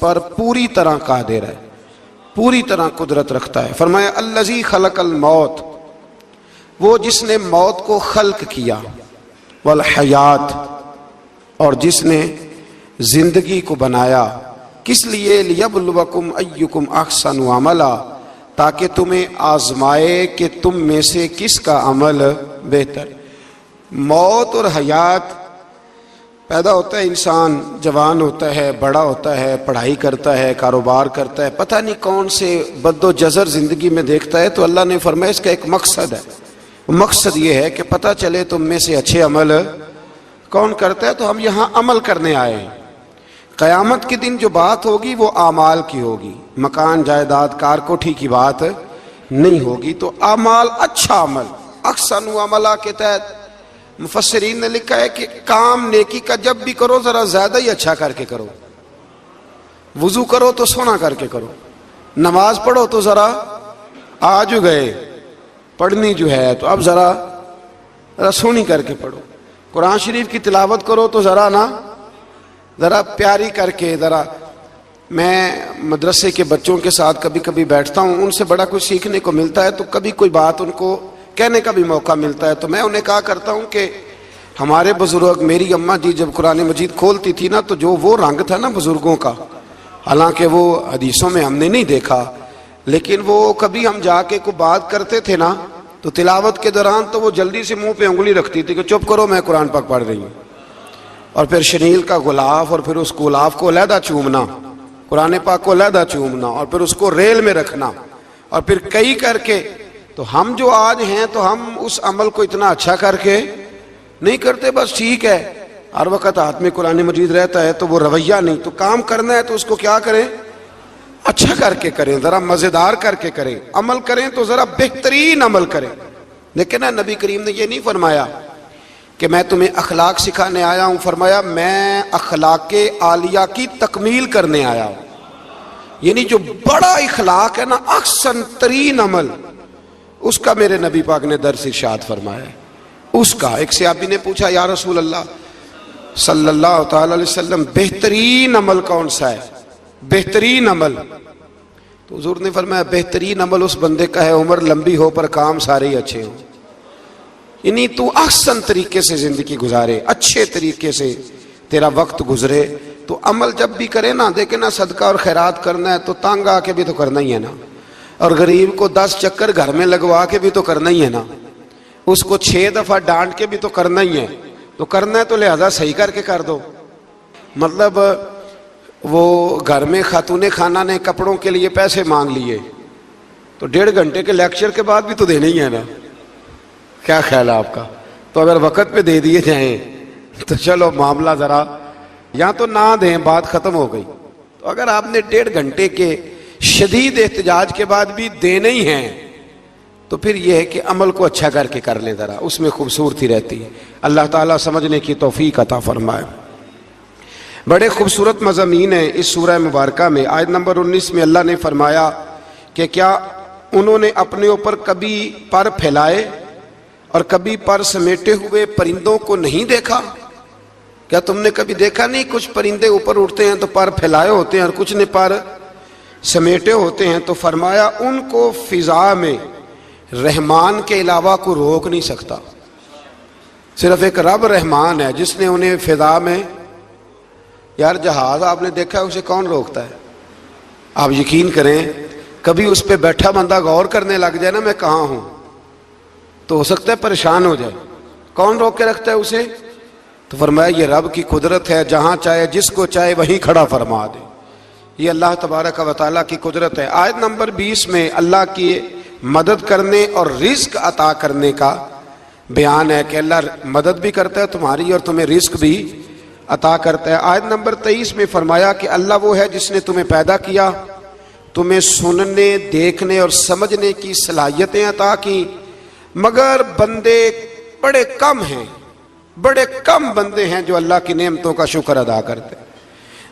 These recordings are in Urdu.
پر پوری طرح قادر ہے، پوری طرح قدرت رکھتا ہے۔ فرمایا الذی خلق الموت، وہ جس نے موت کو خلق کیا، والحیات، اور جس نے زندگی کو بنایا، کس لیے؟ لیبلوکم ایکم احسن عملا، تاکہ تمہیں آزمائے کہ تم میں سے کس کا عمل بہتر۔ موت اور حیات، پیدا ہوتا ہے انسان، جوان ہوتا ہے، بڑا ہوتا ہے، پڑھائی کرتا ہے، کاروبار کرتا ہے، پتہ نہیں کون سے بد و جزر زندگی میں دیکھتا ہے، تو اللہ نے فرمایا اس کا ایک مقصد ہے، مقصد یہ ہے کہ پتہ چلے تم میں سے اچھے عمل کون کرتا ہے۔ تو ہم یہاں عمل کرنے آئے ہیں۔ قیامت کے دن جو بات ہوگی وہ اعمال کی ہوگی، مکان جائیداد کار کوٹھی کی بات نہیں ہوگی۔ تو اعمال، اچھا عمل، احسن عملہ کے تحت مفسرین نے لکھا ہے کہ کام نیکی کا جب بھی کرو ذرا زیادہ ہی اچھا کر کے کرو۔ وضو کرو تو سونا کر کے کرو، نماز پڑھو تو ذرا آج گئے پڑھنی جو ہے تو اب ذرا سونی کر کے پڑھو، قرآن شریف کی تلاوت کرو تو ذرا پیاری کر کے۔ ذرا میں مدرسے کے بچوں کے ساتھ کبھی کبھی بیٹھتا ہوں، ان سے بڑا کچھ سیکھنے کو ملتا ہے، تو کبھی کوئی بات ان کو کہنے کا بھی موقع ملتا ہے، تو میں انہیں کہا کرتا ہوں کہ ہمارے بزرگ، میری اماں جی جب قرآن مجید کھولتی تھی نا، تو جو وہ رنگ تھا نا بزرگوں کا، حالانکہ وہ حدیثوں میں ہم نے نہیں دیکھا، لیکن وہ کبھی ہم جا کے کوئی بات کرتے تھے نا، تو تلاوت کے دوران تو وہ جلدی سے منہ پہ انگلی رکھتی تھی کہ چپ کرو میں قرآن پاک پڑھ رہی ہوں، اور پھر شنیل کا غلاف، اور پھر اس غلاف کو علیحدہ چومنا، قرآن پاک کو علیحدہ چومنا، اور پھر اس کو ریل میں رکھنا، اور پھر کئی کر کے۔ تو ہم جو آج ہیں تو ہم اس عمل کو اتنا اچھا کر کے نہیں کرتے، بس ٹھیک ہے ہر وقت ہاتھ میں قرآن مجید رہتا ہے تو وہ رویہ نہیں، تو کام کرنا ہے تو اس کو کیا کریں؟ اچھا کر کے کریں، ذرا مزیدار کر کے کریں، عمل کریں تو ذرا بہترین عمل کریں۔ لیکن نبی کریم نے یہ نہیں فرمایا کہ میں تمہیں اخلاق سکھانے آیا ہوں، فرمایا میں اخلاق عالیہ کی تکمیل کرنے آیا ہوں، یعنی جو بڑا اخلاق ہے نا، احسن ترین عمل، اس کا میرے نبی پاک نے درس ارشاد فرمایا ہے۔ اس کا ایک صحابی نے پوچھا یا رسول اللہ صلی اللہ تعالی علیہ وسلم بہترین عمل کون سا ہے؟ بہترین عمل، تو حضور نے فرمایا بہترین عمل اس بندے کا ہے عمر لمبی ہو پر کام سارے ہی اچھے ہوں، یعنی تو احسن طریقے سے زندگی گزارے، اچھے طریقے سے تیرا وقت گزرے۔ تو عمل جب بھی کرے نا، دیکھیں نا صدقہ اور خیرات کرنا ہے تو تانگ آ کے بھی تو کرنا ہی ہے نا، اور غریب کو 10 چکر گھر میں لگوا کے بھی تو کرنا ہی ہے نا، اس کو 6 دفعہ ڈانٹ کے بھی تو کرنا ہی ہے، تو کرنا ہے تو لہذا صحیح کر کے کر دو۔ مطلب وہ گھر میں خاتون خانہ نے کپڑوں کے لیے پیسے مانگ لیے تو 1.5 گھنٹے کے لیکچر کے بعد بھی تو دینے ہی ہے نا، کیا خیال ہے آپ کا؟ تو اگر وقت پہ دے دیے جائیں تو چلو معاملہ ذرا، یا تو نہ دیں بات ختم ہو گئی، تو اگر آپ نے 1.5 گھنٹے کے شدید احتجاج کے بعد بھی دینے ہی ہیں تو پھر یہ ہے کہ عمل کو اچھا کر کے کر لیں، ذرا اس میں خوبصورتی رہتی ہے۔ اللہ تعالیٰ سمجھنے کی توفیق عطا فرمائے۔ بڑے خوبصورت مضامین ہیں اس سورہ مبارکہ میں۔ آیت نمبر 19 میں اللہ نے فرمایا کہ کیا انہوں نے اپنے اوپر کبھی پر پھیلائے اور کبھی پر سمیٹے ہوئے پرندوں کو نہیں دیکھا؟ کیا تم نے کبھی دیکھا نہیں کچھ پرندے اوپر اٹھتے ہیں تو پر پھیلائے ہوتے ہیں اور کچھ نے پر سمیٹے ہوتے ہیں؟ تو فرمایا ان کو فضا میں رحمان کے علاوہ کو روک نہیں سکتا، صرف ایک رب رحمان ہے جس نے انہیں فضا میں، یار جہاز آپ نے دیکھا ہے اسے کون روکتا ہے؟ آپ یقین کریں کبھی اس پہ بیٹھا بندہ غور کرنے لگ جائے نا میں کہاں ہوں، تو ہو سکتا ہے پریشان ہو جائے، کون روک کے رکھتا ہے اسے؟ تو فرمایا یہ رب کی قدرت ہے، جہاں چاہے جس کو چاہے وہیں کھڑا فرما دے، یہ اللہ تبارک و تعالیٰ کی قدرت ہے۔ آیت نمبر 20 میں اللہ کی مدد کرنے اور رزق عطا کرنے کا بیان ہے کہ اللہ مدد بھی کرتا ہے تمہاری اور تمہیں رزق بھی عطا کرتا ہے۔ آیت نمبر 23 میں فرمایا کہ اللہ وہ ہے جس نے تمہیں پیدا کیا، تمہیں سننے، دیکھنے اور سمجھنے کی صلاحیتیں عطا کی، مگر بندے بڑے کم ہیں، بڑے کم بندے ہیں جو اللہ کی نعمتوں کا شکر ادا کرتے ہیں۔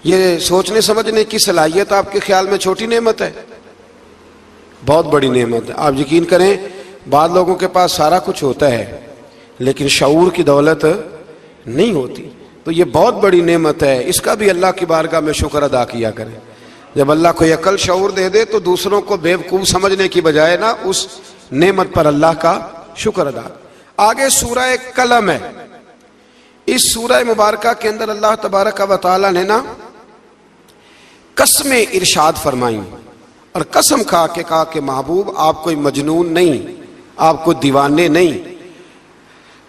یہ سوچنے سمجھنے کی صلاحیت آپ کے خیال میں چھوٹی نعمت ہے؟ بہت بڑی نعمت ہے۔ آپ یقین کریں بعض لوگوں کے پاس سارا کچھ ہوتا ہے لیکن شعور کی دولت نہیں ہوتی۔ تو یہ بہت بڑی نعمت ہے، اس کا بھی اللہ کی بارگاہ میں شکر ادا کیا کریں۔ جب اللہ کوئی عقل شعور دے دے تو دوسروں کو بیوقوف سمجھنے کی بجائے نا اس نعمت پر اللہ کا شکر ادا۔ آگے سورہ قلم ہے، اس سورہ مبارکہ کے اندر اللہ تبارک و تعالی نے نا قسمیں ارشاد فرمائیں، اور قسم کھا کے کہا کہ محبوب آپ کوئی مجنون نہیں، آپ کو دیوانے نہیں،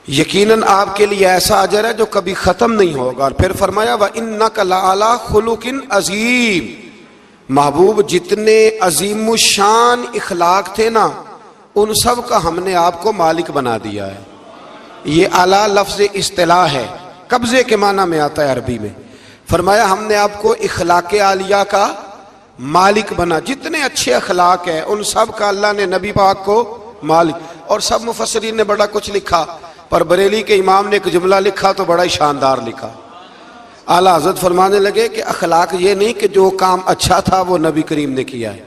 یقیناً آپ کے لیے ایسا اجر ہے جو کبھی ختم نہیں ہوگا۔ اور پھر فرمایا وَإِنَّكَ لَعَلَىٰ خُلُقٍ عَظِيمٍ، محبوب جتنے عظیم الشان اخلاق تھے نا ان سب کا ہم نے آپ کو مالک بنا دیا ہے۔ یہ اعلیٰ لفظ اصطلاح ہے، قبضے کے معنی میں آتا ہے عربی میں۔ فرمایا ہم نے آپ کو اخلاق عالیہ کا مالک بنا، جتنے اچھے اخلاق ہیں ان سب کا اللہ نے نبی پاک کو مالک۔ اور سب مفسرین نے بڑا کچھ لکھا، پر بریلی کے امام نے ایک جملہ لکھا تو بڑا ہی شاندار لکھا۔ اعلیٰ حضرت فرمانے لگے کہ اخلاق یہ نہیں کہ جو کام اچھا تھا وہ نبی کریم نے کیا ہے،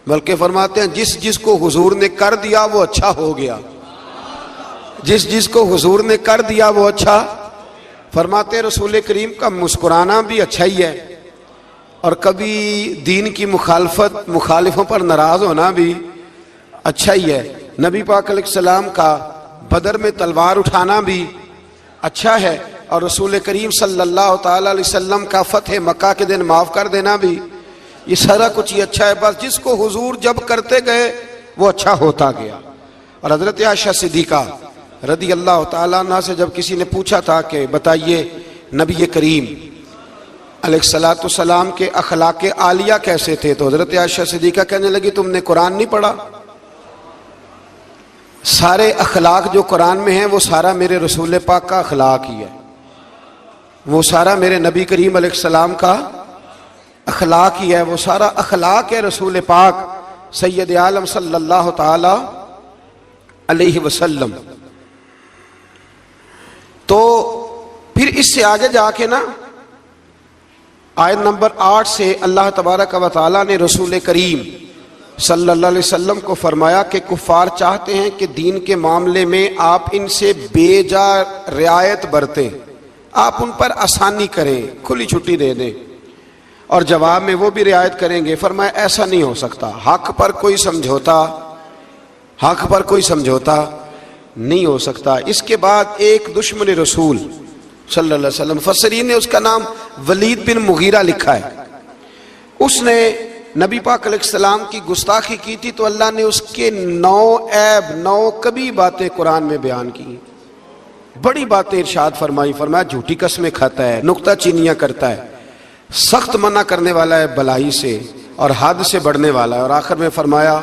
بلکہ فرماتے ہیں جس جس کو حضور نے کر دیا وہ اچھا ہو گیا، جس جس کو حضور نے کر دیا وہ اچھا۔ فرماتے ہیں رسول کریم کا مسکرانا بھی اچھا ہی ہے، اور کبھی دین کی مخالفوں پر ناراض ہونا بھی اچھا ہی ہے۔ نبی پاک علیہ السلام کا بدر میں تلوار اٹھانا بھی اچھا ہے، اور رسول کریم صلی اللہ تعالی علیہ وسلم کا فتح مکہ کے دن معاف کر دینا بھی، یہ سارا کچھ ہی اچھا ہے۔ بس جس کو حضور جب کرتے گئے وہ اچھا ہوتا گیا۔ اور حضرت عائشہ صدیقہ رضی اللہ تعالیٰ عنہ سے جب کسی نے پوچھا تھا کہ بتائیے نبی کریم علیہ السلام کے اخلاق عالیہ کیسے تھے، تو حضرت عائشہ صدیقہ کہنے لگی تم نے قرآن نہیں پڑھا؟ سارے اخلاق جو قرآن میں ہیں وہ سارا میرے رسول پاک کا اخلاق ہی ہے، وہ سارا میرے نبی کریم علیہ السلام کا اخلاق ہی ہے، وہ سارا اخلاق ہے رسول پاک سید عالم صلی اللہ تعالی علیہ وسلم۔ تو پھر اس سے آگے جا کے نا آیت نمبر 8 سے اللہ تبارک و تعالی نے رسول کریم صلی اللہ علیہ وسلم کو فرمایا کہ کفار چاہتے ہیں کہ دین کے معاملے میں آپ ان سے بے جا رعایت برتیں، آپ ان پر آسانی کریں، کھلی چھٹی دے دیں، اور جواب میں وہ بھی رعایت کریں گے۔ فرمایا ایسا نہیں ہو سکتا، حق پر کوئی سمجھوتا نہیں ہو سکتا۔ اس کے بعد ایک دشمن رسول صلی اللہ علیہ وسلم، مفسرین نے اس کا نام ولید بن مغیرہ لکھا ہے، اس نے نبی پاک علیہ السلام کی گستاخی کی تھی، تو اللہ نے اس کے 9 کبھی باتیں قرآن میں بیان کی، بڑی باتیں ارشاد فرمائی۔ فرمایا جھوٹی قسمیں کھاتا ہے، نکتہ چینیاں کرتا ہے، سخت منع کرنے والا ہے بلائی سے، اور حد سے بڑھنے والا ہے، اور آخر میں فرمایا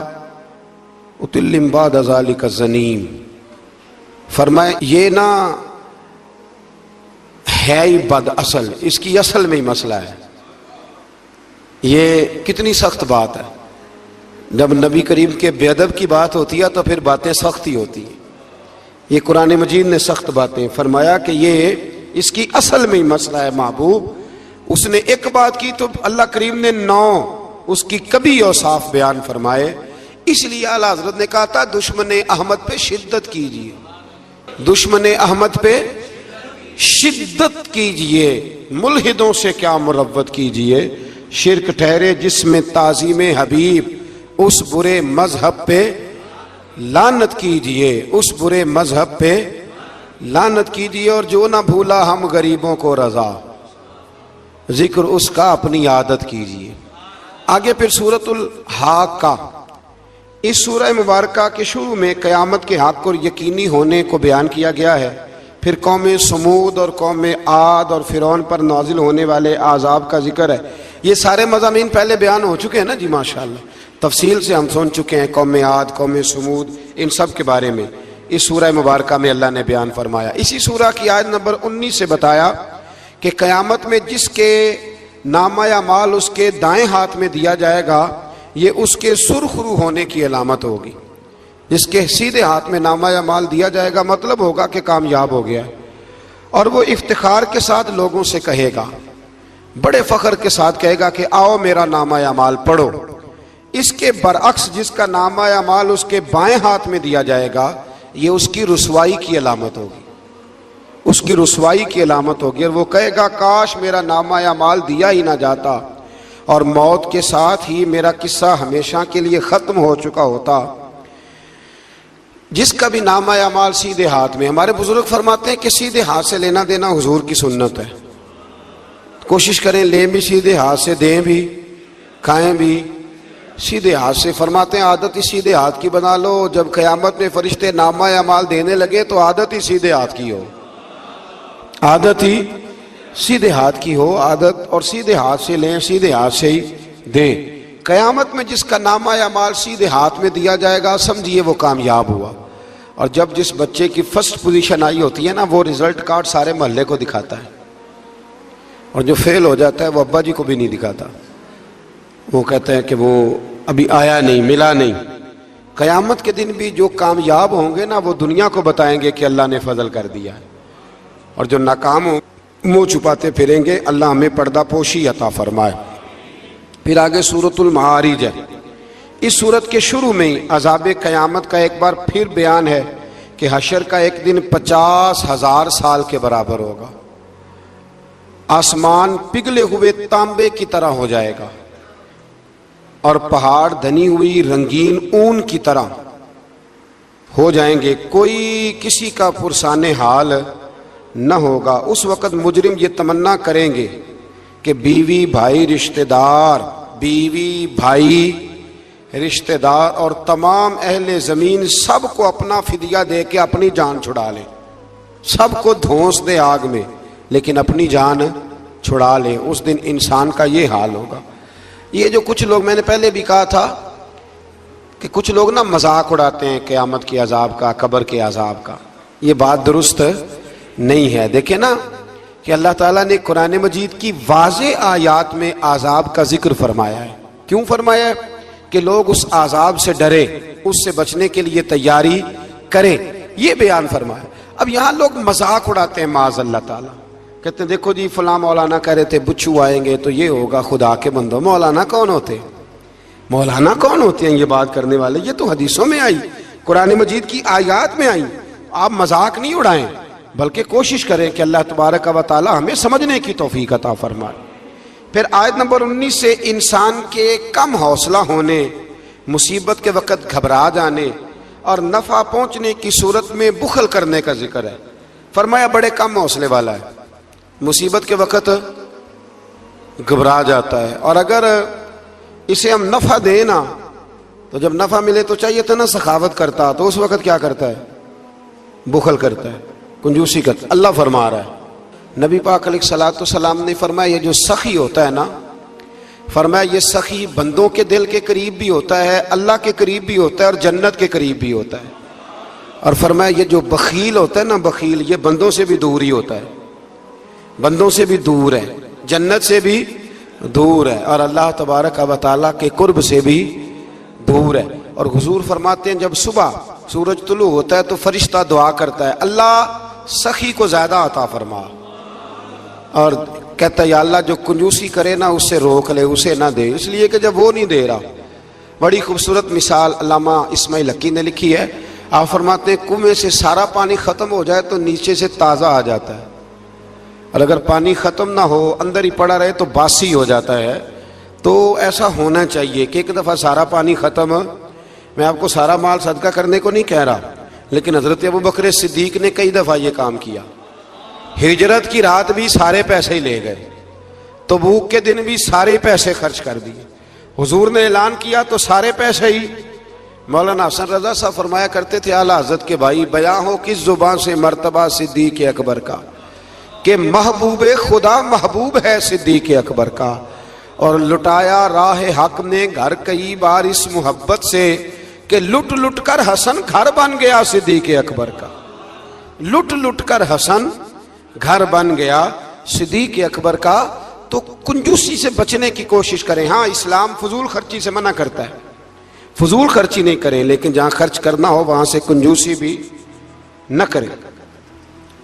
اتلم بعد ذالک زنیم۔ فرمایا یہ نہ ہے ہی بد اصل، اس کی اصل میں ہی مسئلہ ہے۔ یہ کتنی سخت بات ہے، جب نبی کریم کے بے ادب کی بات ہوتی ہے تو پھر باتیں سخت ہی ہوتی ہیں۔ یہ قرآن مجید نے سخت باتیں فرمایا کہ یہ اس کی اصل میں ہی مسئلہ ہے محبوب۔ اس نے ایک بات کی تو اللہ کریم نے 9 اس کی کبھی اوصاف بیان فرمائے۔ اس لیے اعلیٰ حضرت نے کہا تھا دشمن احمد پہ شدت کیجئے، دشمن احمد پہ شدت کیجئے، ملحدوں سے کیا مروت کیجئے، شرک ٹھہرے جس میں تعظیم حبیب، اس برے مذہب پہ لعنت کیجئے، اس برے مذہب پہ لعنت کیجئے، اور جو نہ بھولا ہم غریبوں کو رضا، ذکر اس کا اپنی عادت کیجئے۔ آگے پھر سورۃ الحاقہ، اس سورہ مبارکہ کے شروع میں قیامت کے حق اور یقینی ہونے کو بیان کیا گیا ہے، پھر قوم سمود اور قوم عاد اور فرعون پر نازل ہونے والے عذاب کا ذکر ہے۔ یہ سارے مضامین پہلے بیان ہو چکے ہیں نا جی، ماشاءاللہ تفصیل سے ہم سن چکے ہیں، قوم عاد، قوم سمود، ان سب کے بارے میں اس سورہ مبارکہ میں اللہ نے بیان فرمایا۔ اسی سورہ کی آیت نمبر 19 سے بتایا کہ قیامت میں جس کے نامہ اعمال اس کے دائیں ہاتھ میں دیا جائے گا، یہ اس کے سرخ رو ہونے کی علامت ہوگی۔ جس کے سیدھے ہاتھ میں نامہ اعمال دیا جائے گا مطلب ہوگا کہ کامیاب ہو گیا، اور وہ افتخار کے ساتھ لوگوں سے کہے گا، بڑے فخر کے ساتھ کہے گا کہ آؤ میرا نامہ اعمال پڑھو۔ اس کے برعکس جس کا نامہ اعمال اس کے بائیں ہاتھ میں دیا جائے گا، یہ اس کی رسوائی کی علامت ہوگی۔ اس کی رسوائی کی علامت ہوگی، اور وہ کہے گا کاش میرا نامہ اعمال دیا ہی نہ جاتا اور موت کے ساتھ ہی میرا قصہ ہمیشہ کے لیے ختم ہو چکا ہوتا۔ جس کا بھی نامہ اعمال سیدھے ہاتھ میں، ہمارے بزرگ فرماتے ہیں کہ سیدھے ہاتھ سے لینا دینا حضور کی سنت ہے، کوشش کریں لیں بھی سیدھے ہاتھ سے، دیں بھی، کھائیں بھی سیدھے ہاتھ سے۔ فرماتے ہیں عادت ہی سیدھے ہاتھ کی بنا لو، جب قیامت میں فرشتے نامہ اعمال دینے لگے تو عادت ہی سیدھے ہاتھ کی ہو، عادت ہی سیدھے ہاتھ کی ہو، عادت، اور سیدھے ہاتھ سے لیں، سیدھے ہاتھ سے ہی دیں۔ قیامت میں جس کا نامہ اعمال سیدھے ہاتھ میں دیا جائے گا سمجھیے وہ کامیاب ہوا۔ اور جب جس بچے کی فرسٹ پوزیشن آئی ہوتی ہے نا، وہ رزلٹ کارڈ سارے محلے کو دکھاتا ہے، اور جو فیل ہو جاتا ہے وہ ابا جی کو بھی نہیں دکھاتا، وہ کہتے ہیں کہ وہ ابھی آیا نہیں، ملا نہیں۔ قیامت کے دن بھی جو کامیاب ہوں گے نا وہ دنیا کو بتائیں گے کہ اللہ نے فضل کر دیا ہے، اور جو ناکام ہوں منہ چھپاتے پھریں گے۔ اللہ ہمیں پردہ پوشی عطا فرمائے۔ پھر آگے سورۃ المعارج ہے۔ اس سورت کے شروع میں ہی عذاب قیامت کا ایک بار پھر بیان ہے کہ حشر کا ایک دن 50,000 سال کے برابر ہوگا، آسمان پگھلے ہوئے تانبے کی طرح ہو جائے گا، اور پہاڑ دھنی ہوئی رنگین اون کی طرح ہو جائیں گے، کوئی کسی کا پرسان حال نہ ہوگا۔ اس وقت مجرم یہ تمنا کریں گے کہ بیوی بھائی رشتہ دار، بیوی بھائی رشتہ دار اور تمام اہل زمین سب کو اپنا فدیہ دے کے اپنی جان چھڑا لیں، سب کو دھونس دے آگ میں لیکن اپنی جان چھڑا لیں۔ اس دن انسان کا یہ حال ہوگا۔ یہ جو کچھ لوگ، میں نے پہلے بھی کہا تھا کہ کچھ لوگ نا مذاق اڑاتے ہیں قیامت کے عذاب کا، قبر کے عذاب کا، یہ بات درست نہیں ہے۔ دیکھیں نا کہ اللہ تعالیٰ نے قرآن مجید کی واضح آیات میں عذاب کا ذکر فرمایا ہے۔ کیوں فرمایا ہے؟ کہ لوگ اس عذاب سے ڈرے، اس سے بچنے کے لیے تیاری کریں، یہ بیان فرمایا۔ اب یہاں لوگ مذاق اڑاتے ہیں معاذ اللہ تعالیٰ، کہتے ہیں دیکھو جی فلاں مولانا کہہ رہے تھے بچھو آئیں گے تو یہ ہوگا۔ خدا کے بندو، مولانا کون ہوتے ہیں؟ مولانا کون ہوتے ہیں یہ بات کرنے والے؟ یہ تو حدیثوں میں آئی، قرآن مجید کی آیات میں آئی۔ آپ مذاق نہیں اڑائیں بلکہ کوشش کریں کہ اللہ تبارک و تعالی ہمیں سمجھنے کی توفیق عطا فرمائے۔ پھر آیت نمبر 19 سے انسان کے کم حوصلہ ہونے، مصیبت کے وقت گھبرا جانے اور نفع پہنچنے کی صورت میں بخل کرنے کا ذکر ہے۔ فرمایا بڑے کم حوصلے والا ہے، مصیبت کے وقت گھبرا جاتا ہے، اور اگر اسے ہم نفع دیں نا تو جب نفع ملے تو چاہیے تھا نا سخاوت کرتا، تو اس وقت کیا کرتا ہے؟ بخل کرتا ہے، کنجوسی کرتا ہے۔ اللہ فرما رہا ہے، نبی پاک علیہ الصلوۃ والسلام نے فرمایا یہ جو سخی ہوتا ہے نا، فرمایا یہ سخی بندوں کے دل کے قریب بھی ہوتا ہے، اللہ کے قریب بھی ہوتا ہے، اور جنت کے قریب بھی ہوتا ہے۔ اور فرمایا یہ جو بخیل ہوتا ہے نا، بخیل، یہ بندوں سے بھی دور ہی ہوتا ہے، بندوں سے بھی دور ہے، جنت سے بھی دور ہے، اور اللہ تبارک و تعالیٰ کے قرب سے بھی دور ہے۔ اور حضور فرماتے ہیں جب صبح سورج طلوع ہوتا ہے تو فرشتہ دعا کرتا ہے اللہ سخی کو زیادہ عطا فرما، اور کہتا ہے یا اللہ جو کنجوسی کرے نا اس سے روک لے، اسے نہ دے، اس لیے کہ جب وہ نہیں دے رہا۔ بڑی خوبصورت مثال علامہ اسماعیل حقی نے لکھی ہے۔ آپ فرماتے ہیں کنویں سے سارا پانی ختم ہو جائے تو نیچے سے تازہ آ جاتا ہے، اور اگر پانی ختم نہ ہو اندر ہی پڑا رہے تو باسی ہو جاتا ہے۔ تو ایسا ہونا چاہیے کہ ایک دفعہ سارا پانی ختم، میں آپ کو سارا مال صدقہ کرنے کو نہیں کہہ رہا، لیکن حضرت ابوبکر صدیق نے کئی دفعہ یہ کام کیا۔ ہجرت کی رات بھی سارے پیسے ہی لے گئے، تبوک کے دن بھی سارے پیسے خرچ کر دیے، حضور نے اعلان کیا تو سارے پیسے ہی۔ مولانا حسن رضا صاحب فرمایا کرتے تھے اعلیٰ حضرت کے بھائی، بیاں ہو کس زبان سے مرتبہ صدیق اکبر کا کہ محبوب خدا محبوب ہے صدیق اکبر کا، اور لٹایا راہ حق نے گھر کئی بار اس محبت سے کہ لٹ لٹ کر حسن گھر بن گیا صدیق اکبر کا، لٹ لٹ کر حسن گھر بن گیا صدیق اکبر کا۔ تو کنجوسی سے بچنے کی کوشش کریں۔ ہاں اسلام فضول خرچی سے منع کرتا ہے، فضول خرچی نہیں کریں، لیکن جہاں خرچ کرنا ہو وہاں سے کنجوسی بھی نہ کریں۔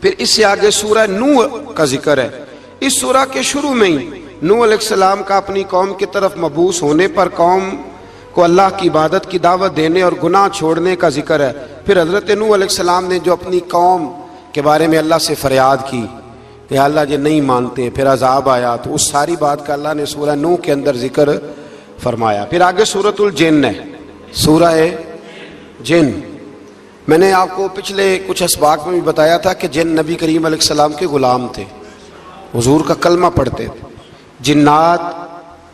پھر اس سے آگے سورہ نوح کا ذکر ہے۔ اس سورہ کے شروع میں ہی نوح علیہ السلام کا اپنی قوم کی طرف مبعوث ہونے پر قوم کو اللہ کی عبادت کی دعوت دینے اور گناہ چھوڑنے کا ذکر ہے۔ پھر حضرت نوح علیہ السلام نے جو اپنی قوم کے بارے میں اللہ سے فریاد کی کہ اللہ یہ نہیں مانتے، پھر عذاب آیا، تو اس ساری بات کا اللہ نے سورہ نوح کے اندر ذکر فرمایا۔ پھر آگے سورۃ الجن ہے، سورہ جن۔ میں نے آپ کو پچھلے کچھ اسباق میں بھی بتایا تھا کہ جن نبی کریم علیہ السلام کے غلام تھے، حضور کا کلمہ پڑھتے تھے۔ جنات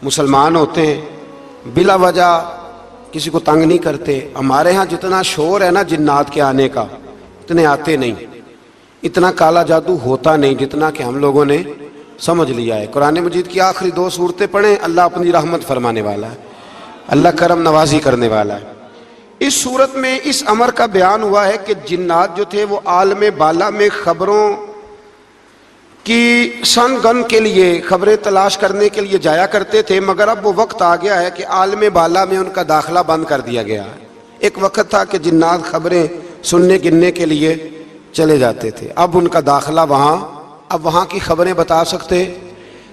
مسلمان ہوتے ہیں، بلا وجہ کسی کو تنگ نہیں کرتے۔ ہمارے ہاں جتنا شور ہے نا جنات کے آنے کا، اتنے آتے نہیں، اتنا کالا جادو ہوتا نہیں جتنا کہ ہم لوگوں نے سمجھ لیا ہے۔ قرآن مجید کی آخری 2 سورتیں پڑھیں، اللہ اپنی رحمت فرمانے والا ہے، اللہ کرم نوازی کرنے والا ہے۔ اس صورت میں اس امر کا بیان ہوا ہے کہ جنات جو تھے وہ عالم بالا میں خبروں کی سن گن کے لیے، خبریں تلاش کرنے کے لیے جایا کرتے تھے، مگر اب وہ وقت آ گیا ہے کہ عالم بالا میں ان کا داخلہ بند کر دیا گیا ہے۔ ایک وقت تھا کہ جنات خبریں سننے گننے کے لیے چلے جاتے تھے، اب ان کا داخلہ اب وہاں کی خبریں بتا سکتے،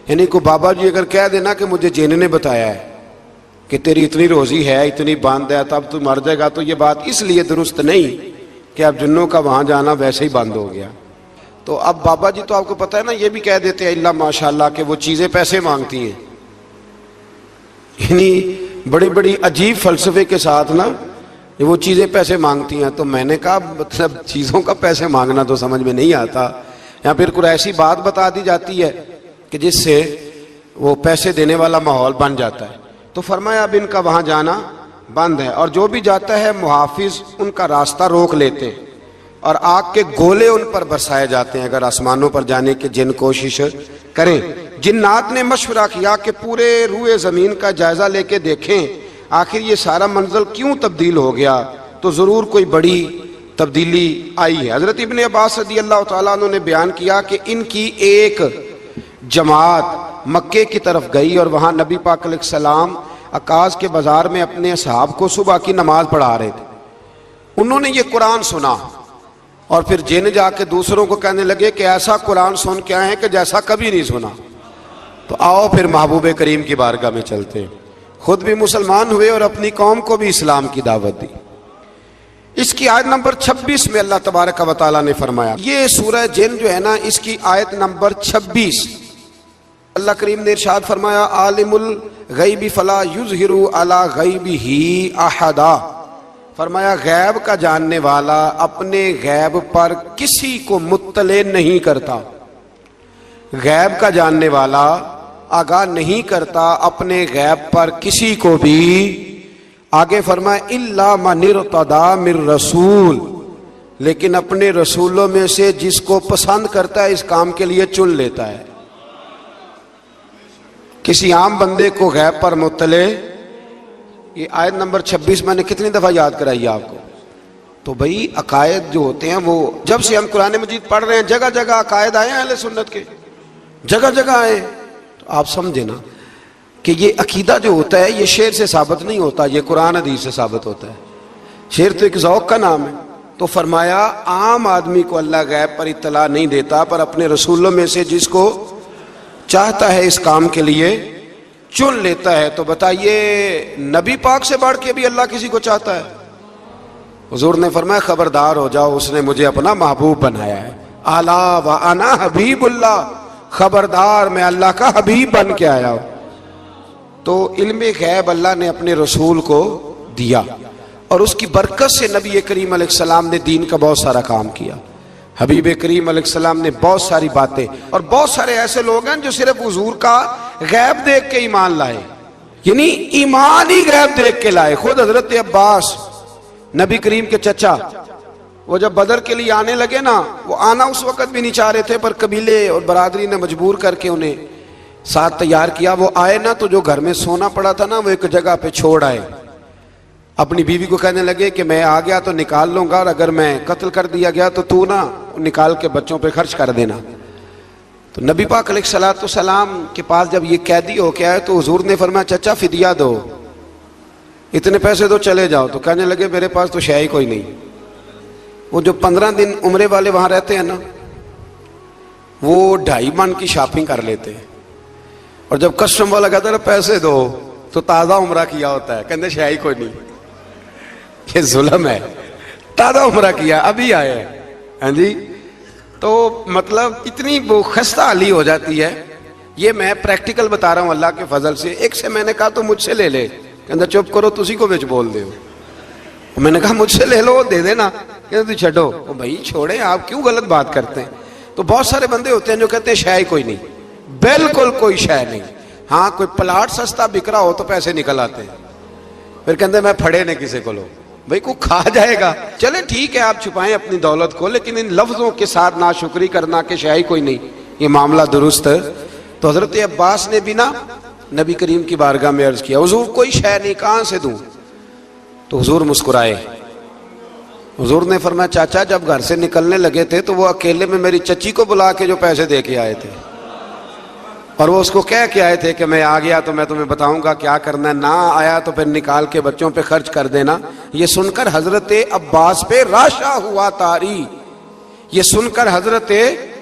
یعنی کو بابا جی اگر کہہ دینا کہ مجھے جن نے بتایا ہے کہ تیری اتنی روزی ہے، اتنی باندھ ہے، تب تو مر جائے گا، تو یہ بات اس لیے درست نہیں کہ اب جنوں کا وہاں جانا ویسے ہی بند ہو گیا۔ تو اب بابا جی تو آپ کو پتہ ہے نا، یہ بھی کہہ دیتے ہیں اللہ ماشاءاللہ کہ وہ چیزیں پیسے مانگتی ہیں، یعنی بڑی بڑی عجیب فلسفے کے ساتھ نا وہ چیزیں پیسے مانگتی ہیں۔ تو میں نے کہا مطلب چیزوں کا پیسے مانگنا تو سمجھ میں نہیں آتا، یا پھر کوئی ایسی بات بتا دی جاتی ہے کہ جس سے وہ پیسے دینے والا ماحول بن جاتا ہے۔ تو فرمایا اب ان کا وہاں جانا بند ہے، اور جو بھی جاتا ہے محافظ ان کا راستہ روک لیتے ہیں، اور آگ کے گولے ان پر برسائے جاتے ہیں اگر آسمانوں پر جانے کی جن کوشش کریں۔ جنات نے مشورہ کیا کہ پورے روئے زمین کا جائزہ لے کے دیکھیں آخر یہ سارا منظر کیوں تبدیل ہو گیا، تو ضرور کوئی بڑی تبدیلی آئی ہے۔ حضرت ابن عباس رضی اللہ تعالیٰ عنہ نے بیان کیا کہ ان کی ایک جماعت مکے کی طرف گئی، اور وہاں نبی پاک علیہ السلام عکاظ کے بازار میں اپنے اصحاب کو صبح کی نماز پڑھا رہے تھے۔ انہوں نے یہ قرآن سنا، اور پھر جن جا کے دوسروں کو کہنے لگے کہ ایسا قرآن سن کے آئے ہیں کہ جیسا کبھی نہیں سنا۔ تو آؤ پھر محبوب کریم کی بارگاہ میں چلتے ہیں، خود بھی مسلمان ہوئے اور اپنی قوم کو بھی اسلام کی دعوت دی۔ اس کی آیت نمبر 26 میں اللہ تبارک و تعالیٰ نے فرمایا، یہ سورہ جن جو ہے نا، اس کی آیت نمبر 26، اللہ کریم نے ارشاد فرمایا عالم الغیب فلا یظہر علی غیبہ احدا، فرمایا غیب کا جاننے والا اپنے غیب پر کسی کو مطلع نہیں کرتا، غیب کا جاننے والا آگاہ نہیں کرتا اپنے غیب پر کسی کو بھی۔ آگے فرمایا الا من ارتضی من رسول، لیکن اپنے رسولوں میں سے جس کو پسند کرتا ہے اس کام کے لیے چن لیتا ہے۔ کسی عام بندے کو غیب پر مطلع، یہ آیت نمبر 26 میں نے کتنی دفعہ یاد کرائی آپ کو؟ تو بھئی عقائد جو ہوتے ہیں وہ جب سے ہم قرآن مجید پڑھ رہے ہیں جگہ جگہ عقائد آئے ہیں اہل سنت کے، جگہ جگہ آئے، تو آپ سمجھے نا کہ یہ عقیدہ جو ہوتا ہے یہ شعر سے ثابت نہیں ہوتا، یہ قرآن حدیث سے ثابت ہوتا ہے۔ شعر تو ایک ذوق کا نام ہے۔ تو فرمایا عام آدمی کو اللہ غیب پر اطلاع نہیں دیتا، پر اپنے رسولوں میں سے جس کو چاہتا ہے اس کام کے لیے چن لیتا ہے۔ تو بتائیے نبی پاک سے بڑھ کے بھی اللہ کسی کو چاہتا ہے؟ حضور نے فرمایا خبردار ہو جاؤ، اس نے مجھے اپنا محبوب بنایا ہے، الا وانا حبیب اللہ، خبردار میں اللہ کا حبیب بن کے آیا ہوں۔ تو علم غیب اللہ نے اپنے رسول کو دیا، اور اس کی برکت سے نبی کریم علیہ السلام نے دین کا بہت سارا کام کیا۔ حبیب کریم علیہ السلام نے بہت ساری باتیں، اور بہت سارے ایسے لوگ ہیں جو صرف حضور کا غیب دیکھ کے ایمان لائے، یعنی ایمان ہی غیب دیکھ کے لائے۔ خود حضرت عباس نبی کریم کے چچا، وہ جب بدر کے لیے آنے لگے نا، وہ آنا اس وقت بھی نہیں چاہ رہے تھے، پر قبیلے اور برادری نے مجبور کر کے انہیں ساتھ تیار کیا۔ وہ آئے نا تو جو گھر میں سونا پڑا تھا نا وہ ایک جگہ پہ چھوڑ آئے، اپنی بیوی کو کہنے لگے کہ میں آ گیا تو نکال لوں گا، اور اگر میں قتل کر دیا گیا تو تو نا نکال کے بچوں پہ خرچ کر دینا۔ تو نبی پاک علیہ الصلوۃ والسلام کے پاس جب یہ قیدی ہو کے آئے تو حضور نے فرمایا چچا فدیہ دو، اتنے پیسے دو چلے جاؤ۔ تو کہنے لگے میرے پاس تو شے ہی کوئی نہیں۔ وہ جو 15 دن عمرے والے وہاں رہتے ہیں نا، وہ 2.5 من کی شاپنگ کر لیتے ہیں، اور جب کسٹم والا کہتا ہے پیسے دو تو تازہ عمرہ کیا ہوتا ہے، کہتے شے ہی کوئی نہیں۔ یہ ظلم ہے، تازہ عمرہ کیا ابھی آئے ہیں، ہاں جی۔ تو مطلب اتنی وہ خستہ حالی ہو جاتی ہے. یہ میں پریکٹیکل بتا رہا ہوں اللہ کے فضل سے. ایک سے میں نے کہا تو مجھ سے لے لے, کہتا چپ کرو تسی کو بچ بول دے ہو. میں نے کہا مجھ سے لے لو دے دینا, کہتا تو چھڈو. بھائی چھوڑیں, آپ کیوں غلط بات کرتے ہیں. تو بہت سارے بندے ہوتے ہیں جو کہتے ہیں شے ہی کوئی نہیں, بالکل کوئی شے نہیں. ہاں کوئی پلاٹ سستا بک رہا ہو تو پیسے نکل آتے ہیں, پھر کہتے ہیں میں پھڑے نے کسی کو لو. بھائی کو کھا جائے گا, چلے ٹھیک ہے آپ چھپائیں اپنی دولت کو, لیکن ان لفظوں کے ساتھ ناشکری کرنا کہ شے ہی کوئی نہیں, یہ معاملہ درست ہے. تو حضرت عباس نے بھی نا نبی کریم کی بارگاہ میں عرض کیا, حضور کوئی شے نہیں, کہاں سے دوں. تو حضور مسکرائے. حضور نے فرمایا چاچا جب گھر سے نکلنے لگے تھے تو وہ اکیلے میں میری چچی کو بلا کے جو پیسے دے کے آئے تھے, اور وہ اس کو کہہ کے آئے تھے کہ میں آ گیا تو میں تمہیں بتاؤں گا کیا کرنا ہے, نہ آیا تو پھر نکال کے بچوں پہ خرچ کر دینا. یہ سن کر حضرت عباس پہ راشا ہوا تاری. یہ سن کر حضرت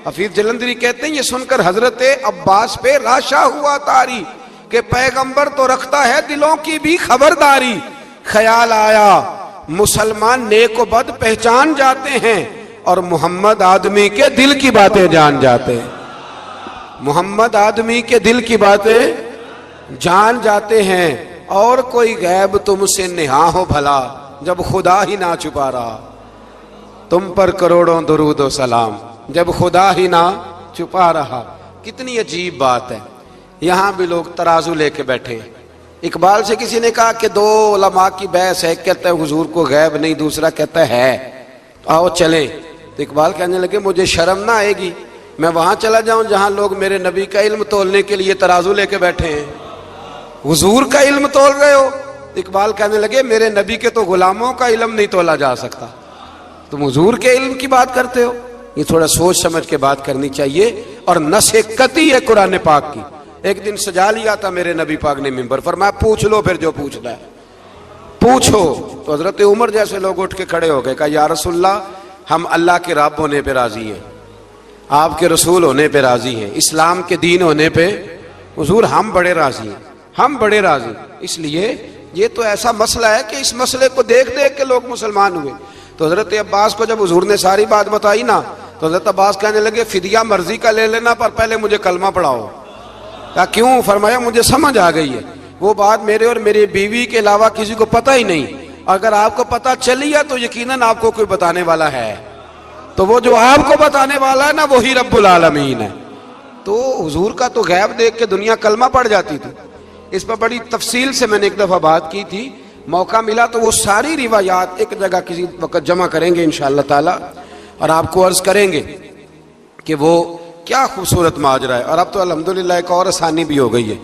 حفیظ جلندری کہتے ہیں یہ سن کر حضرت عباس پہ راشا ہوا تاری کہ پیغمبر تو رکھتا ہے دلوں کی بھی خبرداری. خیال آیا مسلمان نیک و بد پہچان جاتے ہیں اور محمد آدمی کے دل کی باتیں جان جاتے ہیں. محمد آدمی کے دل کی باتیں جان جاتے ہیں, اور کوئی غیب تم سے نہا ہو بھلا جب خدا ہی نہ چھپا رہا. تم پر کروڑوں درود و سلام جب خدا ہی نہ چھپا رہا. کتنی عجیب بات ہے. یہاں بھی لوگ ترازو لے کے بیٹھے ہیں. اقبال سے کسی نے کہا کہ دو علماء کی بحث ہے, ایک کہتا ہے حضور کو غیب نہیں, دوسرا کہتا ہے آؤ چلیں. تو اقبال کہنے لگے مجھے شرم نہ آئے گی میں وہاں چلا جاؤں جہاں لوگ میرے نبی کا علم تولنے کے لیے ترازو لے کے بیٹھے ہیں, حضور کا علم تول رہے ہو. اقبال کہنے لگے میرے نبی کے تو غلاموں کا علم نہیں تولا جا سکتا, تم حضور کے علم کی بات کرتے ہو. یہ تھوڑا سوچ سمجھ کے بات کرنی چاہیے, اور نص قطعی ہے قرآن پاک کی. ایک دن سجا لیا تھا میرے نبی پاک نے منبر, فرمایا پوچھ لو پھر جو پوچھنا ہے پوچھو. تو حضرت عمر جیسے لوگ اٹھ کے کھڑے ہو گئے, کہا یا رسول اللہ ہم اللہ کے رب ہونے پہ راضی ہیں, آپ کے رسول ہونے پہ راضی ہیں, اسلام کے دین ہونے پہ حضور ہم بڑے راضی ہیں, ہم بڑے راضی. اس لیے یہ تو ایسا مسئلہ ہے کہ اس مسئلے کو دیکھ دیکھ کے لوگ مسلمان ہوئے. تو حضرت عباس کو جب حضور نے ساری بات بتائی نا, تو حضرت عباس کہنے لگے فدیہ مرضی کا لے لینا پر پہلے مجھے کلمہ پڑھاؤ. کہا کیوں؟ فرمایا مجھے سمجھ آ گئی ہے وہ بات میرے اور میری بیوی کے علاوہ کسی کو پتہ ہی نہیں, اگر آپ کو پتہ چلی ہے تو یقیناً آپ کو کوئی بتانے والا ہے, تو وہ جو آپ کو بتانے والا ہے نا وہی رب العالمین ہے. تو حضور کا تو غیب دیکھ کے دنیا کلمہ پڑھ جاتی تھی. اس پر بڑی تفصیل سے میں نے ایک دفعہ بات کی تھی, موقع ملا تو وہ ساری روایات ایک جگہ کسی وقت جمع کریں گے انشاءاللہ تعالی, اور آپ کو عرض کریں گے کہ وہ کیا خوبصورت ماجرا ہے. اور اب تو الحمدللہ ایک اور آسانی بھی ہو گئی ہے.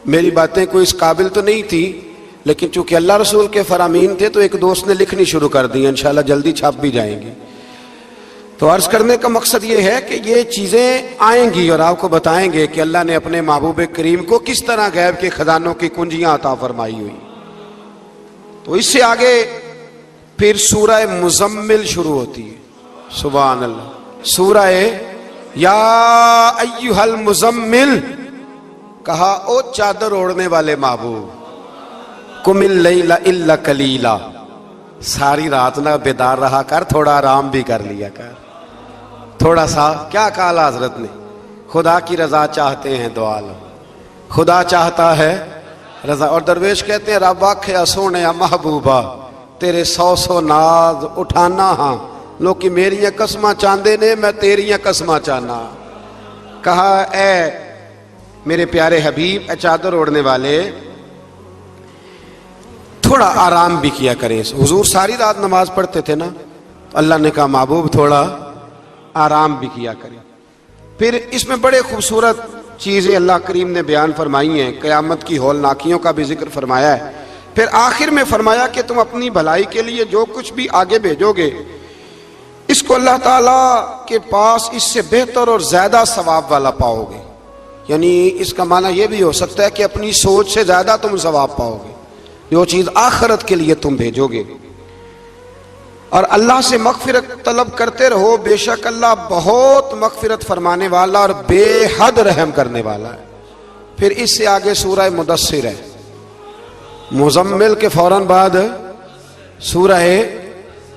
میری باتیں کوئی اس قابل تو نہیں تھی, لیکن چونکہ اللہ رسول کے فرامین تھے تو ایک دوست نے لکھنی شروع کر دی, انشاءاللہ جلدی چھپ بھی جائیں گی. تو عرض کرنے کا مقصد یہ ہے کہ یہ چیزیں آئیں گی اور آپ کو بتائیں گے کہ اللہ نے اپنے محبوب کریم کو کس طرح غیب کے خزانوں کی کنجیاں عطا فرمائی ہوئی. تو اس سے آگے پھر سورہ مزمل شروع ہوتی ہے. سبحان اللہ. سورہ یا ایھا المزمل, کہا او چادر اوڑھنے والے محبوب, قم اللیل الا قلیلا, ساری رات نہ بیدار رہا کر, تھوڑا آرام بھی کر لیا کر, تھوڑا سا. کیا کہا حضرت نے؟ خدا کی رضا چاہتے ہیں دعا لو, خدا چاہتا ہے رضا. اور درویش کہتے ہیں رب آکھیا سونے محبوبہ تیرے 100 ناز اٹھانا ہاں, لوکی میریاں قسماں چاندے نے میں تیریاں قسماں چاہنا. کہا اے میرے پیارے حبیب, اے چادر اوڑھنے والے, تھوڑا آرام بھی کیا کریں. حضور ساری رات نماز پڑھتے تھے نا, اللہ نے کہا محبوب تھوڑا آرام بھی کیا کریں. پھر اس میں بڑے خوبصورت چیزیں اللہ کریم نے بیان فرمائی ہیں, قیامت کی ہولناکیوں کا بھی ذکر فرمایا ہے. پھر آخر میں فرمایا کہ تم اپنی بھلائی کے لیے جو کچھ بھی آگے بھیجو گے اس کو اللہ تعالیٰ کے پاس اس سے بہتر اور زیادہ ثواب والا پاؤ گے. یعنی اس کا معنی یہ بھی ہو سکتا ہے کہ اپنی سوچ سے زیادہ تم ثواب پاؤ گے جو چیز آخرت کے لیے تم بھیجو گے. اور اللہ سے مغفرت طلب کرتے رہو, بے شک اللہ بہت مغفرت فرمانے والا اور بے حد رحم کرنے والا ہے. پھر اس سے آگے سورہ مدثر ہے. مزمل کے فوراً بعد سورہ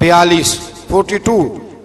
42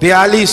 42,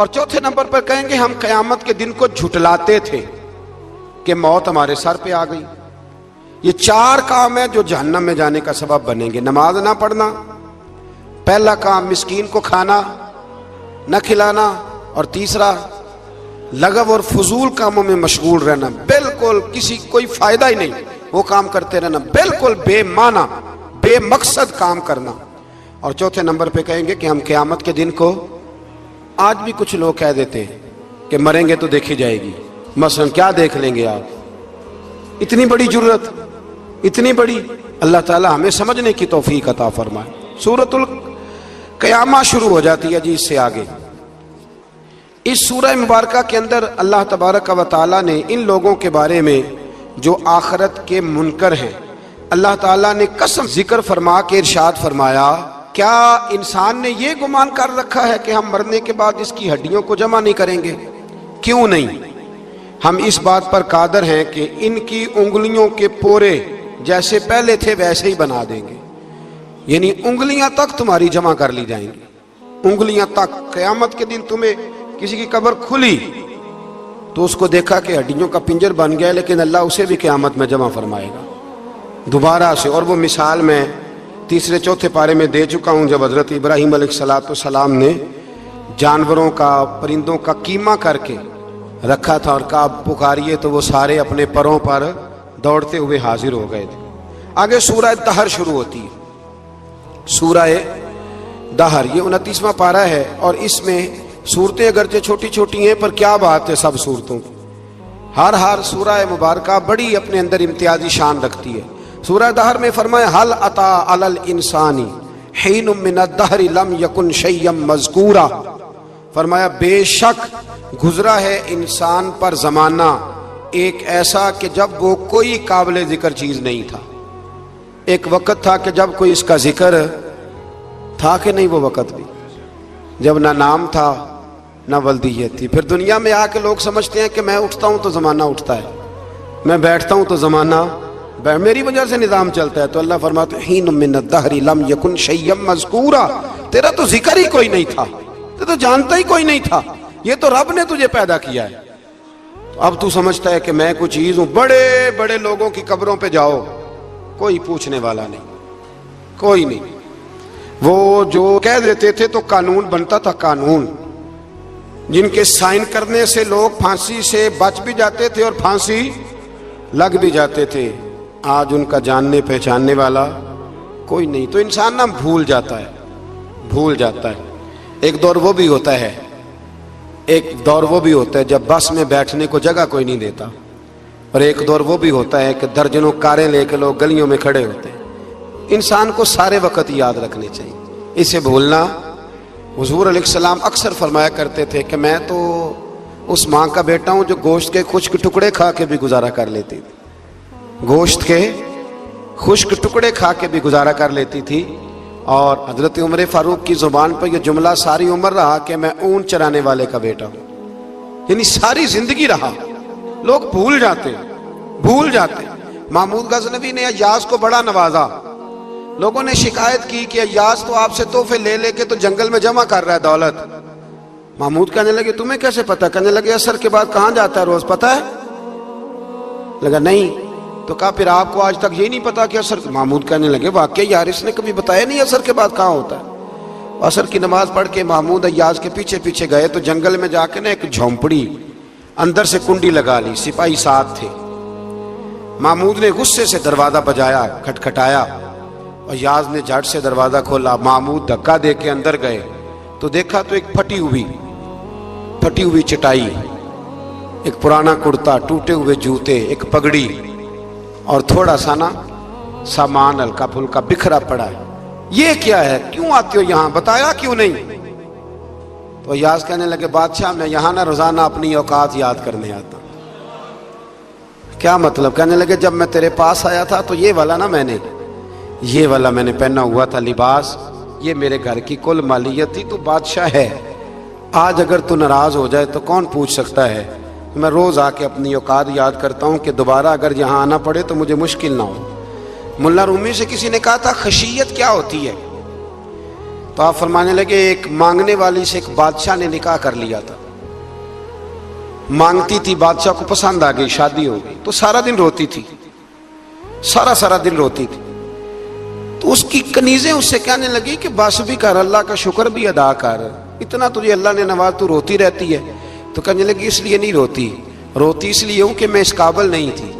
اور چوتھے نمبر پر کہیں گے ہم قیامت کے دن کو جھٹلاتے تھے کہ موت ہمارے سر پہ آ گئی۔ یہ 4 کام ہیں جو جہنم میں جانے کا سبب بنیں گے۔ نماز نہ پڑھنا، پہلا کام مسکین کو کھانا نہ کھلانا، اور تیسرا لغو اور فضول کاموں میں مشغول رہنا، بالکل کسی کوئی فائدہ ہی نہیں وہ کام کرتے رہنا، بالکل بے معنی بے مقصد کام کرنا۔ اور چوتھے نمبر پہ کہیں گے کہ ہم قیامت کے دن کو، آج بھی کچھ لوگ کہہ دیتے ہیں کہ مریں گے تو دیکھی جائے گی، مثلا کیا دیکھ لیں گے آپ؟ اتنی بڑی جرت، اتنی بڑی، اللہ تعالی ہمیں سمجھنے کی توفیق عطا فرمائے۔ سورۃ القیامہ شروع ہو جاتی ہے جی اس سے آگے۔ اس سورہ مبارکہ کے اندر اللہ تبارک و تعالی نے ان لوگوں کے بارے میں جو آخرت کے منکر ہیں، اللہ تعالیٰ نے قسم ذکر فرما کے ارشاد فرمایا، کیا انسان نے یہ گمان کر رکھا ہے کہ ہم مرنے کے بعد اس کی ہڈیوں کو جمع نہیں کریں گے؟ کیوں نہیں، ہم اس بات پر قادر ہیں کہ ان کی انگلیوں کے پورے جیسے پہلے تھے ویسے ہی بنا دیں گے، یعنی انگلیاں تک تمہاری جمع کر لی جائیں گی، انگلیاں تک۔ قیامت کے دن تمہیں کسی کی قبر کھلی تو اس کو دیکھا کہ ہڈیوں کا پنجر بن گیا، لیکن اللہ اسے بھی قیامت میں جمع فرمائے گا دوبارہ سے۔ اور وہ مثال میں 3 4 پارے میں دے چکا ہوں، جب حضرت ابراہیم علیہ السلام نے جانوروں کا پرندوں کا قیمہ کر کے رکھا تھا اور کہا پکاریے، تو وہ سارے اپنے پروں پر دوڑتے ہوئے حاضر ہو گئے تھے۔ آگے سورہ دہر شروع ہوتی ہے، سورہ دہر، یہ 29واں پارہ ہے، اور اس میں صورتیں اگرچہ چھوٹی چھوٹی ہیں پر کیا بات ہے سب صورتوں کی، ہر سورہ مبارکہ بڑی اپنے اندر امتیازی شان رکھتی ہے۔ سورہ دہر میں فرمایا حل اتی علی الانسان حین من الدہر لم یکن شیئا مذکورا، فرمایا بے شک گزرا ہے انسان پر زمانہ ایک ایسا کہ جب وہ کوئی قابل ذکر چیز نہیں تھا۔ ایک وقت تھا کہ جب کوئی اس کا ذکر تھا کہ نہیں، وہ وقت بھی جب نہ نام تھا نہ ولدیت تھی۔ پھر دنیا میں آ کے لوگ سمجھتے ہیں کہ میں اٹھتا ہوں تو زمانہ اٹھتا ہے، میں بیٹھتا ہوں تو زمانہ میری وجہ سے نظام چلتا ہے۔ تو اللہ فرماتے ہیں حین من الدہر لم یکن شیئا مذکورا، تیرا تو ذکر ہی کوئی نہیں تھا، تو جانتا ہی کوئی نہیں تھا، یہ تو رب نے تجھے پیدا کیا ہے۔ تو اب تو سمجھتا ہے کہ میں کوئی چیز ہوں۔ بڑے بڑے لوگوں کی قبروں پہ جاؤ، کوئی پوچھنے والا نہیں، کوئی نہیں۔ وہ جو کہہ دیتے تھے تو قانون بنتا تھا، قانون جن کے سائن کرنے سے لوگ پھانسی سے بچ بھی جاتے تھے اور پھانسی لگ بھی جاتے تھے، آج ان کا جاننے پہچاننے والا کوئی نہیں۔ تو انسان نا بھول جاتا ہے۔ ایک دور وہ بھی ہوتا ہے جب بس میں بیٹھنے کو جگہ کوئی نہیں دیتا، اور ایک دور وہ بھی ہوتا ہے کہ درجنوں کاریں لے کے لوگ گلیوں میں کھڑے ہوتے ہیں۔ انسان کو سارے وقت یاد رکھنے چاہیے، اسے بھولنا۔ حضور علیہ السلام اکثر فرمایا کرتے تھے کہ میں تو اس ماں کا بیٹا ہوں جو گوشت کے خشک ٹکڑے کھا کے بھی گزارا کر لیتی تھی، گوشت کے خشک ٹکڑے کھا کے بھی گزارا کر لیتی تھی۔ اور حضرت عمر فاروق کی زبان پر یہ جملہ ساری عمر رہا کہ میں اونٹ چرانے والے کا بیٹا ہوں، یعنی ساری زندگی رہا۔ لوگ بھول جاتے محمود غزنوی نے ایاز کو بڑا نوازا، لوگوں نے شکایت کی کہ ایاز تو آپ سے تحفے لے لے کے تو جنگل میں جمع کر رہا ہے دولت۔ محمود کہنے لگے تمہیں کیسے پتا؟ کہنے لگے عصر کے بعد کہاں جاتا ہے روز، پتا ہے؟ لگا نہیں، تو کہا پھر آپ کو آج تک یہ نہیں پتا کہ عصر؟ محمود کہنے لگے واقعی یار اس نے کبھی بتایا نہیں عصر کے بعد کہاں ہوتا ہے۔ عصر کی نماز پڑھ کے محمود ایاز کے پیچھے پیچھے گئے تو جنگل میں جا کے نا ایک جھونپڑی اندر سے کنڈی لگا لی، سپاہی ساتھ تھے۔ محمود نے غصے سے دروازہ بجایا، کھٹکھٹایا، اور ایاز نے جھٹ سے دروازہ کھولا۔ محمود دھکا دے کے اندر گئے تو دیکھا تو ایک پھٹی ہوئی چٹائی، ایک پرانا کرتا، ٹوٹے ہوئے جوتے، ایک پگڑی، اور تھوڑا سا نا سامان ہلکا پھلکا بکھرا پڑا ہے۔ یہ کیا ہے؟ کیوں آتے ہو یہاں؟ بتایا کیوں نہیں؟ تو ایاز کہنے لگے بادشاہ میں یہاں نہ روزانہ اپنی اوقات یاد کرنے آتا۔ کیا مطلب؟ کہنے لگے جب میں تیرے پاس آیا تھا تو یہ والا میں نے پہنا ہوا تھا لباس، یہ میرے گھر کی کل مالیت تھی، تو بادشاہ ہے۔ آج اگر تو ناراض ہو جائے تو کون پوچھ سکتا ہے؟ میں روز آ کے اپنی اوقات یاد کرتا ہوں کہ دوبارہ اگر یہاں آنا پڑے تو مجھے مشکل نہ ہو۔ ملا رومی سے کسی نے کہا تھا خشیت کیا ہوتی ہے؟ تو تو آپ فرمانے لگے ایک مانگنے والی سے ایک بادشاہ نے نکاح کر لیا تھا، مانگتی تھی، بادشاہ کو پسند آ گئی، شادی ہو گئی، تو سارا دن روتی تھی، سارا دن روتی تھی۔ تو اس کی کنیزیں اس سے کہنے لگی کہ بس بھی کر، اللہ کا شکر بھی ادا کر، اتنا تجھے اللہ نے نواز، تو روتی رہتی ہے۔ تو کہنے لگی اس لیے نہیں روتی اس لیے ہوں کہ میں اس قابل نہیں تھی،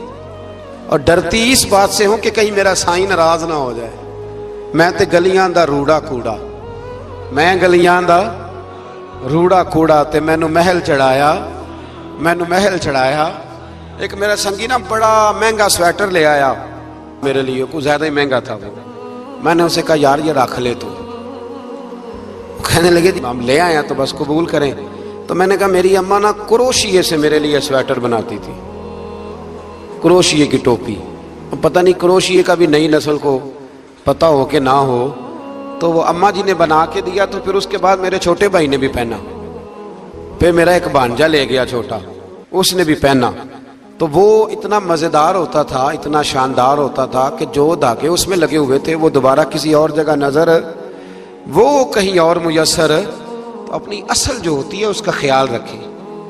اور ڈرتی اس بات سے ہوں کہ کہیں میرا سائیں ناراض نہ ہو جائے۔ میں تے گلیاں دا روڑا کوڑا، میں گلیاں دا روڑا کوڑا تے مینو محل چڑھایا۔ ایک میرا سنگی نا بڑا مہنگا سویٹر لے آیا میرے لیے، کچھ زیادہ ہی مہنگا تھا وہ۔ میں نے اسے کہا یار یہ رکھ لے تو، کہنے لگے ہم لے آئے تو بس قبول کریں۔ تو میں نے کہا میری اماں نا کروشیے سے میرے لیے سویٹر بناتی تھی، کروشیے کی ٹوپی، پتہ نہیں کروشیے کا بھی نئی نسل کو پتہ ہو کہ نہ ہو، تو وہ اماں جی نے بنا کے دیا، تو پھر اس کے بعد میرے چھوٹے بھائی نے بھی پہنا، پھر میرا ایک بھانجا لے گیا چھوٹا، اس نے بھی پہنا۔ تو وہ اتنا مزیدار ہوتا تھا، اتنا شاندار ہوتا تھا کہ جو دھاگے اس میں لگے ہوئے تھے وہ دوبارہ کسی اور جگہ نظر، وہ کہیں اور میسر۔ تو اپنی اصل جو ہوتی ہے اس کا خیال رکھیں،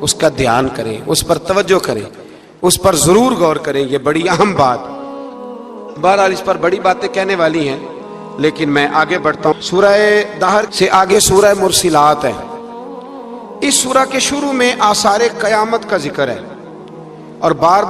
اس کا دھیان کریں، اس پر توجہ کریں، اس پر ضرور غور کریں، یہ بڑی اہم بات۔ بہرحال اس پر بڑی باتیں کہنے والی ہیں، لیکن میں آگے بڑھتا ہوں۔ سورہ دہر سے آگے سورہ مرسلات ہے۔ اس سورہ کے شروع میں آثار قیامت کا ذکر ہے، اور بار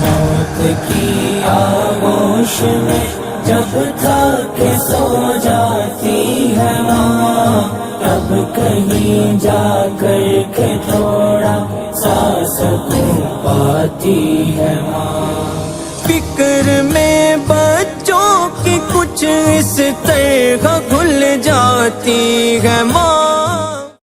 موت کی آغوش میں جب تھک سو جاتی ہے ماں، تب کہیں جا کر کے تھوڑا سا سکون پاتی ہے ماں۔ فکر میں بچوں کی کچھ اس طرح گھل جاتی ہے ماں،